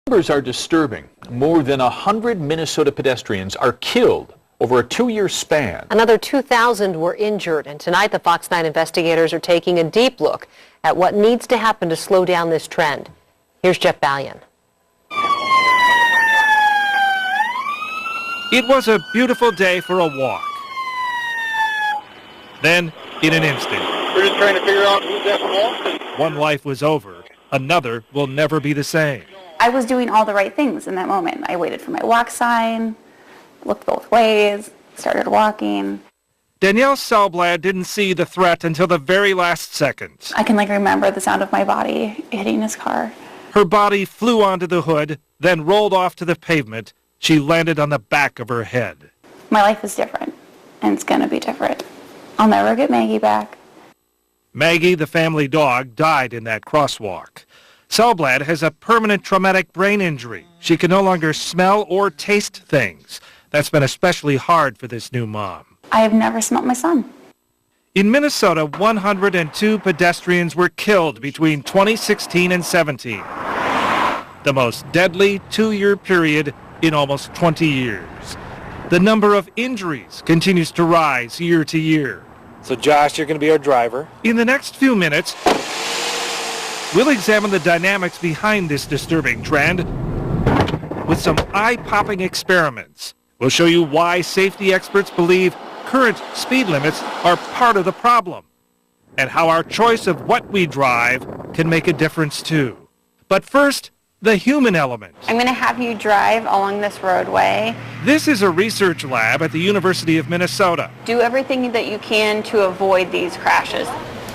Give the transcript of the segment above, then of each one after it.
Numbers are disturbing. More than 100 Minnesota pedestrians are killed over a 2-year span. Another 2,000 were injured, and tonight the Fox 9 investigators are taking a deep look at what needs to happen to slow down this trend. Here's Jeff Balian. It was a beautiful day for a walk. Then, in an instant, we're just trying to figure out who's at fault. One life was over. Another will never be the same. I was doing all the right things in that moment. I waited for my walk sign, looked both ways, started walking. Danielle Selblatt didn't see the threat until the very last second. I can remember the sound of my body hitting his car. Her body flew onto the hood, then rolled off to the pavement. She landed on the back of her head. My life is different, and it's going to be different. I'll never get Maggie back. Maggie, the family dog, died in that crosswalk. Selblatt has a permanent traumatic brain injury. She can no longer smell or taste things. That's been especially hard for this new mom. I have never smelled my son. In Minnesota, 102 pedestrians were killed between 2016 and 17. The most deadly 2-year period in almost 20 years. The number of injuries continues to rise year to year. So Josh, you're going to be our driver. In the next few minutes, we'll examine the dynamics behind this disturbing trend with some eye-popping experiments. We'll show you why safety experts believe current speed limits are part of the problem, and how our choice of what we drive can make a difference too. But first, the human element. I'm going to have you drive along this roadway. This is a research lab at the University of Minnesota. Do everything that you can to avoid these crashes.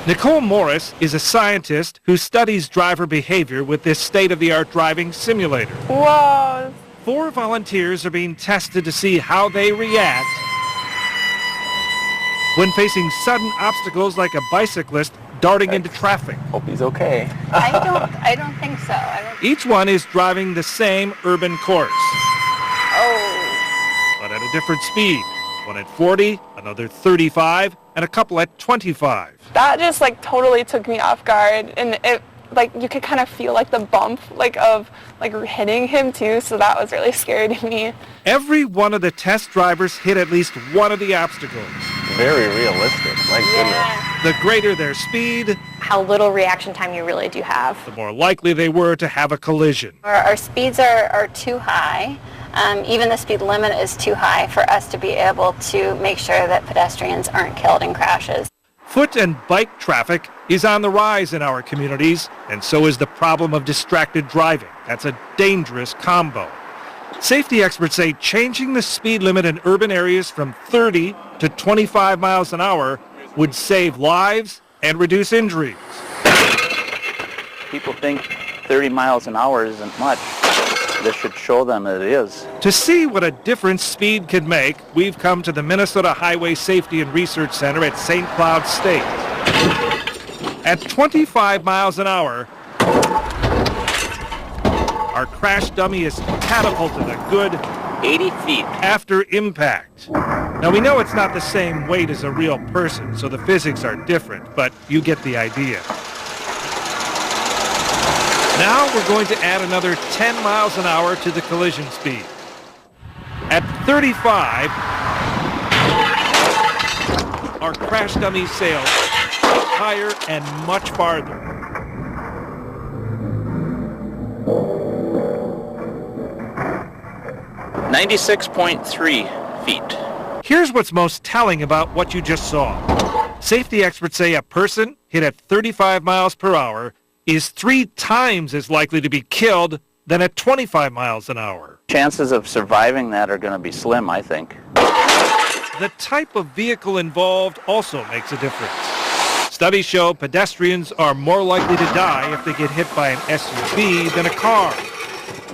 Nicole Morris is a scientist who studies driver behavior with this state-of-the-art driving simulator. Whoa. 4 volunteers are being tested to see how they react when facing sudden obstacles like a bicyclist darting into traffic. Hope he's okay. I don't think so. Each one is driving the same urban course. Oh. But at a different speed. One at 40, another 35, and a couple at 25. That just totally took me off guard, and it you could kind of feel the bump of hitting him too, so that was really scary to me. Every one of the test drivers hit at least one of the obstacles. Very realistic, my goodness. The greater their speed, How little reaction time you really do have. the more likely they were to have a collision. Our speeds are too high. Even the speed limit is too high for us to be able to make sure that pedestrians aren't killed in crashes. Foot and bike traffic is on the rise in our communities, and so is the problem of distracted driving. That's a dangerous combo. Safety experts say changing the speed limit in urban areas from 30 to 25 miles an hour would save lives and reduce injuries. People think 30 miles an hour isn't much. This should show them that it is. To see what a difference speed can make, we've come to the Minnesota Highway Safety and Research Center at St. Cloud State. At 25 miles an hour, our crash dummy is catapulted a good 80 feet. after impact. Now we know it's not the same weight as a real person, so the physics are different, but you get the idea. Now we're going to add another 10 miles an hour to the collision speed. At 35, our crash dummy sails higher and much farther. .3 feet. Here's what's most telling about what you just saw. Safety experts say a person hit at 35 miles per hour is 3 times as likely to be killed than at 25 miles an hour. Chances of surviving that are going to be slim, I think. The type of vehicle involved also makes a difference. Studies show pedestrians are more likely to die if they get hit by an SUV than a car.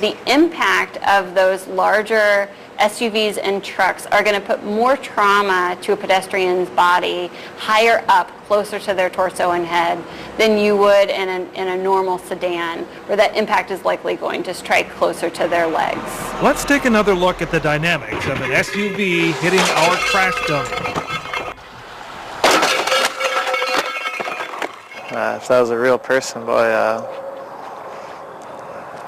The impact of those larger SUVs and trucks are going to put more trauma to a pedestrian's body higher up, closer to their torso and head, than you would in a normal sedan, where that impact is likely going to strike closer to their legs. Let's take another look at the dynamics of an SUV hitting our crash dummy. If that was a real person, boy,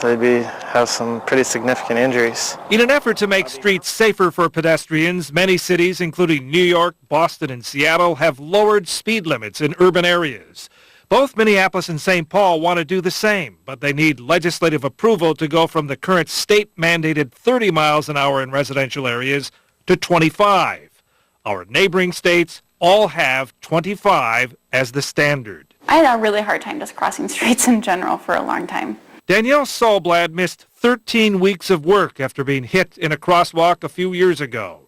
they'd have some pretty significant injuries. In an effort to make streets safer for pedestrians, many cities, including New York, Boston, and Seattle, have lowered speed limits in urban areas. Both Minneapolis and St. Paul want to do the same, but they need legislative approval to go from the current state-mandated 30 miles an hour in residential areas to 25. Our neighboring states all have 25 as the standard. I had a really hard time just crossing streets in general for a long time. Danielle Solblad missed 13 weeks of work after being hit in a crosswalk a few years ago.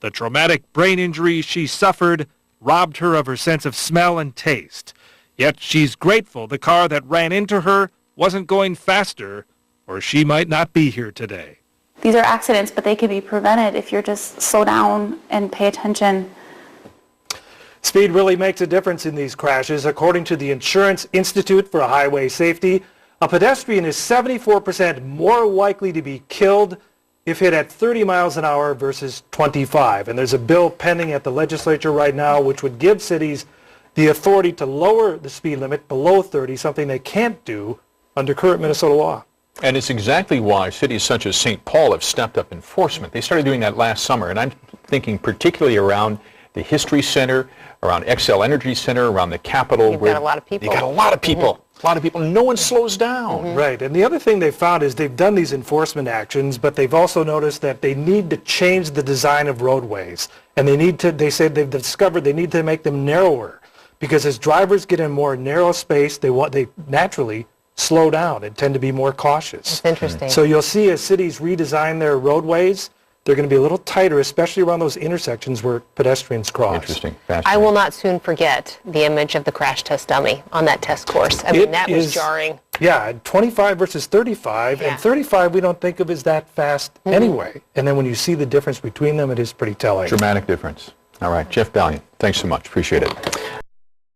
The traumatic brain injury she suffered robbed her of her sense of smell and taste. Yet she's grateful the car that ran into her wasn't going faster, or she might not be here today. These are accidents, but they can be prevented if you're just slow down and pay attention. Speed really makes a difference in these crashes. According to the Insurance Institute for Highway Safety, a pedestrian is 74% more likely to be killed if hit at 30 miles an hour versus 25. And there's a bill pending at the legislature right now which would give cities the authority to lower the speed limit below 30, something they can't do under current Minnesota law. And it's exactly why cities such as St. Paul have stepped up enforcement. They started doing that last summer, and I'm thinking particularly around the History Center, around Xcel Energy Center, around the Capitol. You've got a lot of people. You got a lot of people. A lot of people. No one slows down. Right. And the other thing they found is they've done these enforcement actions, but they've also noticed that they need to change the design of roadways. And they said they've discovered they need to make them narrower, because as drivers get in more narrow space, they naturally slow down and tend to be more cautious. That's interesting. So you'll see as cities redesign their roadways, they're going to be a little tighter, especially around those intersections where pedestrians cross. Interesting. I will not soon forget the image of the crash test dummy on that test course. I mean, that was jarring. Yeah, 25 versus 35, and 35 we don't think of as that fast anyway. And then when you see the difference between them, it is pretty telling. Dramatic difference. All right, Jeff Valiant, thanks so much. Appreciate it.